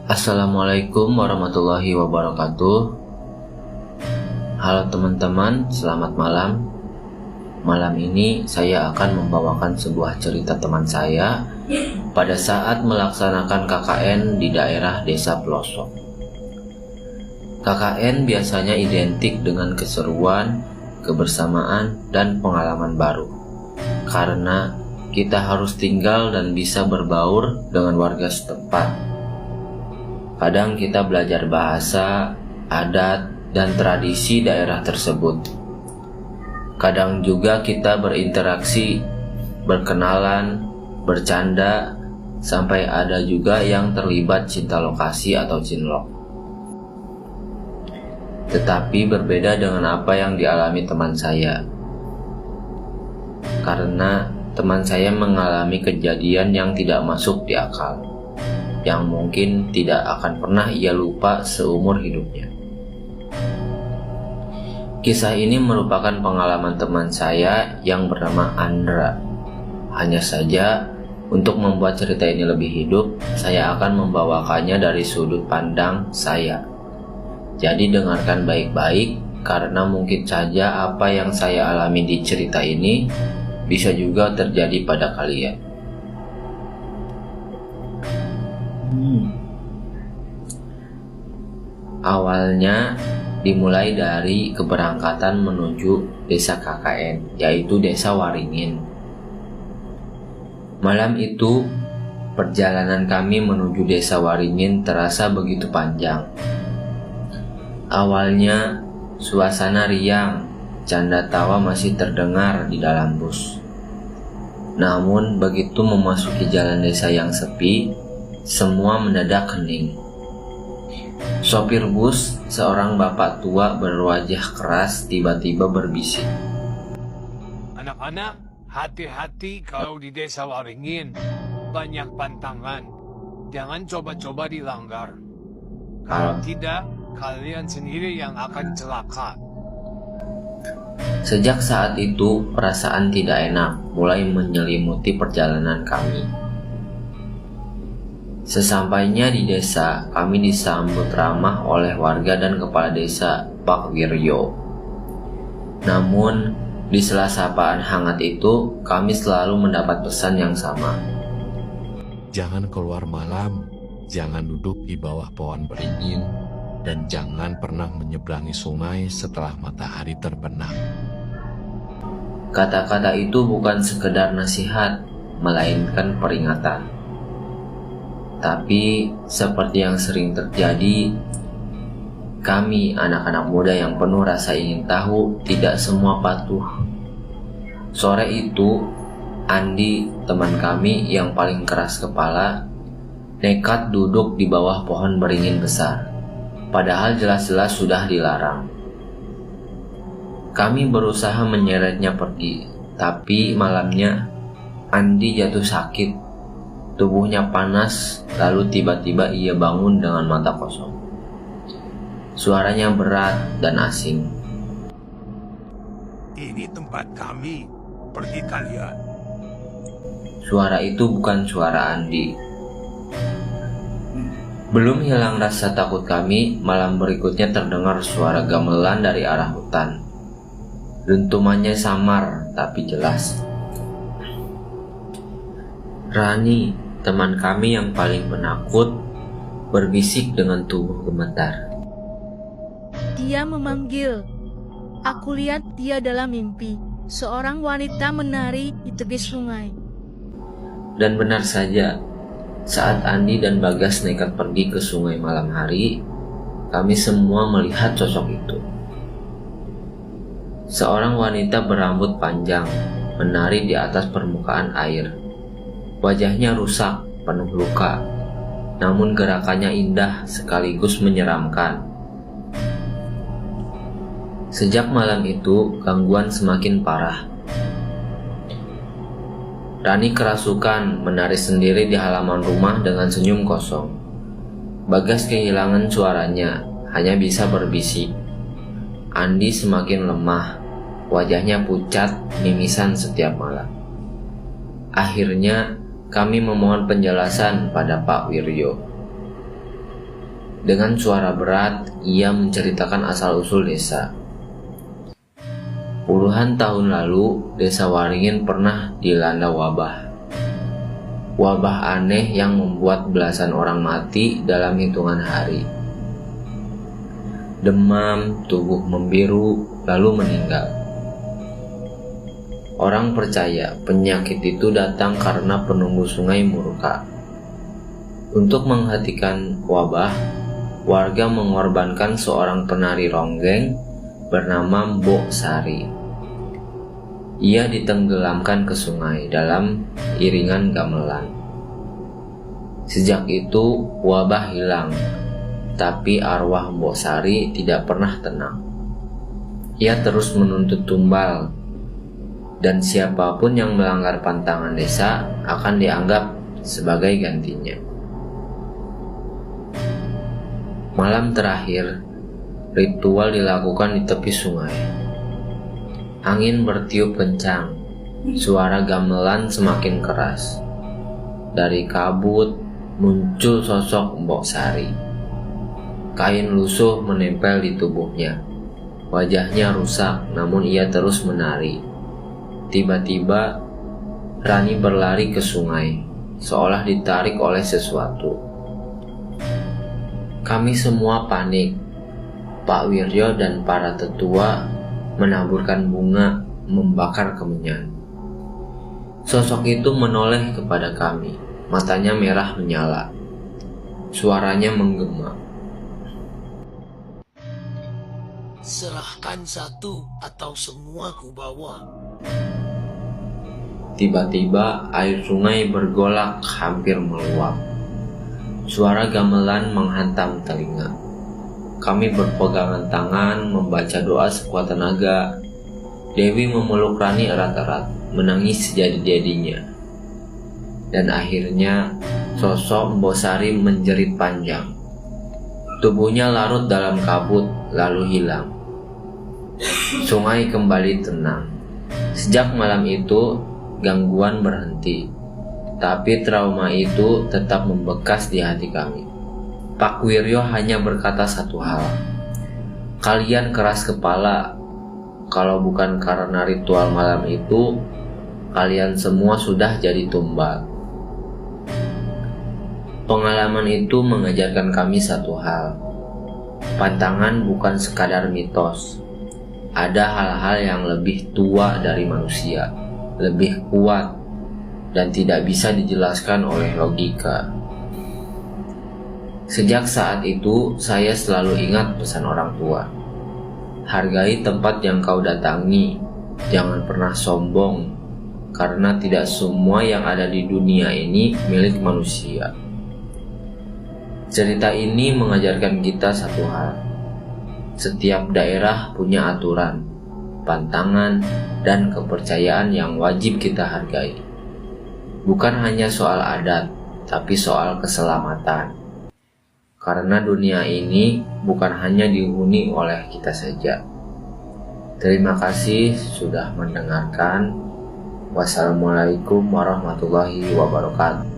Assalamualaikum warahmatullahi wabarakatuh. Halo teman-teman, selamat malam. Malam ini saya akan membawakan sebuah cerita teman saya pada saat melaksanakan KKN di daerah desa pelosok. KKN biasanya identik dengan keseruan, kebersamaan, dan pengalaman baru. Karena kita harus tinggal dan bisa berbaur dengan warga setempat. Kadang kita belajar bahasa, adat, dan tradisi daerah tersebut. Kadang juga kita berinteraksi, berkenalan, bercanda, sampai ada juga yang terlibat cinta lokasi atau cinlok. Tetapi berbeda dengan apa yang dialami teman saya. Karena teman saya mengalami kejadian yang tidak masuk di akal, yang mungkin tidak akan pernah ia lupa seumur hidupnya. Kisah ini merupakan pengalaman teman saya yang bernama Andra. Hanya saja, untuk membuat cerita ini lebih hidup, saya akan membawakannya dari sudut pandang saya. Jadi dengarkan baik-baik, karena mungkin saja apa yang saya alami di cerita ini bisa juga terjadi pada kalian. Awalnya dimulai dari keberangkatan menuju desa KKN, yaitu desa Waringin. Malam itu, perjalanan kami menuju desa Waringin terasa begitu panjang. Awalnya, suasana riang, canda tawa masih terdengar di dalam bus. Namun, begitu memasuki jalan desa yang sepi, semua mendadak hening. Sopir bus, seorang bapak tua berwajah keras, tiba-tiba berbisik. Anak-anak, hati-hati kalau di desa Waringin. Banyak pantangan. Jangan coba-coba dilanggar. Kalau tidak, kalian sendiri yang akan celaka. Sejak saat itu, perasaan tidak enak mulai menyelimuti perjalanan kami. Sesampainya di desa, kami disambut ramah oleh warga dan kepala desa, Pak Wiryo. Namun, di sela sapaan hangat itu, kami selalu mendapat pesan yang sama. Jangan keluar malam, jangan duduk di bawah pohon beringin, dan jangan pernah menyeberangi sungai setelah matahari terbenam. Kata-kata itu bukan sekedar nasihat, melainkan peringatan. Tapi, seperti yang sering terjadi, kami anak-anak muda yang penuh rasa ingin tahu tidak semua patuh. Sore itu, Andi, teman kami yang paling keras kepala, nekat duduk di bawah pohon beringin besar. Padahal jelas-jelas sudah dilarang. Kami berusaha menyeretnya pergi, tapi malamnya Andi jatuh sakit. Tubuhnya panas, lalu tiba-tiba ia bangun dengan mata kosong. Suaranya berat dan asing. Ini tempat kami. Pergi kalian. Suara itu bukan suara Andi. Belum hilang rasa takut kami, malam berikutnya terdengar suara gamelan dari arah hutan. Dentumannya samar tapi jelas. Rani, teman kami yang paling penakut, berbisik dengan tubuh gemetar. Dia memanggil. Aku lihat dia dalam mimpi. Seorang wanita menari di tepi sungai. Dan benar saja, saat Andi dan Bagas nekat pergi ke sungai malam hari, kami semua melihat sosok itu. Seorang wanita berambut panjang, menari di atas permukaan air. Wajahnya rusak, penuh luka, namun gerakannya indah sekaligus menyeramkan. Sejak malam itu, gangguan semakin parah. Rani kerasukan menari sendiri di halaman rumah dengan senyum kosong. Bagas kehilangan suaranya, hanya bisa berbisik. Andi semakin lemah, wajahnya pucat, mimisan setiap malam. Akhirnya, kami memohon penjelasan pada Pak Wiryo. Dengan suara berat, ia menceritakan asal-usul desa. Puluhan tahun lalu, desa Waringin pernah dilanda wabah. Wabah aneh yang membuat belasan orang mati dalam hitungan hari. Demam, tubuh membiru, lalu meninggal. Orang percaya penyakit itu datang karena penunggu sungai murka. Untuk menghentikan wabah, warga mengorbankan seorang penari ronggeng bernama Mbok Sari. Ia ditenggelamkan ke sungai dalam iringan gamelan. Sejak itu wabah hilang, tapi arwah Mbok Sari tidak pernah tenang. Ia terus menuntut tumbal, dan siapapun yang melanggar pantangan desa akan dianggap sebagai gantinya. Malam terakhir, ritual dilakukan di tepi sungai. Angin bertiup kencang, suara gamelan semakin keras. Dari kabut muncul sosok Mbok Sari. Kain lusuh menempel di tubuhnya. Wajahnya rusak, namun ia terus menari. Tiba-tiba, Rani berlari ke sungai, seolah ditarik oleh sesuatu. Kami semua panik. Pak Wiryo dan para tetua menaburkan bunga membakar kemenyan. Sosok itu menoleh kepada kami, matanya merah menyala. Suaranya menggema. Serahkan satu atau semua ku bawa. Tiba-tiba air sungai bergolak hampir meluap. Suara gamelan menghantam telinga. Kami berpegangan tangan membaca doa sekuat tenaga. Dewi memeluk Rani erat-erat, menangis sejadi-jadinya. Dan akhirnya sosok Mbok Sari menjerit panjang. Tubuhnya larut dalam kabut lalu hilang. Sungai kembali tenang. Sejak malam itu gangguan berhenti, tapi trauma itu tetap membekas di hati kami. Pak Wiryo hanya berkata satu hal, "Kalian keras kepala. Kalau bukan karena ritual malam itu, kalian semua sudah jadi tumbal." Pengalaman itu mengajarkan kami satu hal. Pantangan bukan sekadar mitos. Ada hal-hal yang lebih tua dari manusia, lebih kuat, dan tidak bisa dijelaskan oleh logika. Sejak saat itu, saya selalu ingat pesan orang tua. Hargai tempat yang kau datangi, jangan pernah sombong, karena tidak semua yang ada di dunia ini milik manusia. Cerita ini mengajarkan kita satu hal. Setiap daerah punya aturan, pantangan, dan kepercayaan yang wajib kita hargai. Bukan hanya soal adat, tapi soal keselamatan. Karena dunia ini bukan hanya dihuni oleh kita saja. Terima kasih sudah mendengarkan. Wassalamualaikum warahmatullahi wabarakatuh.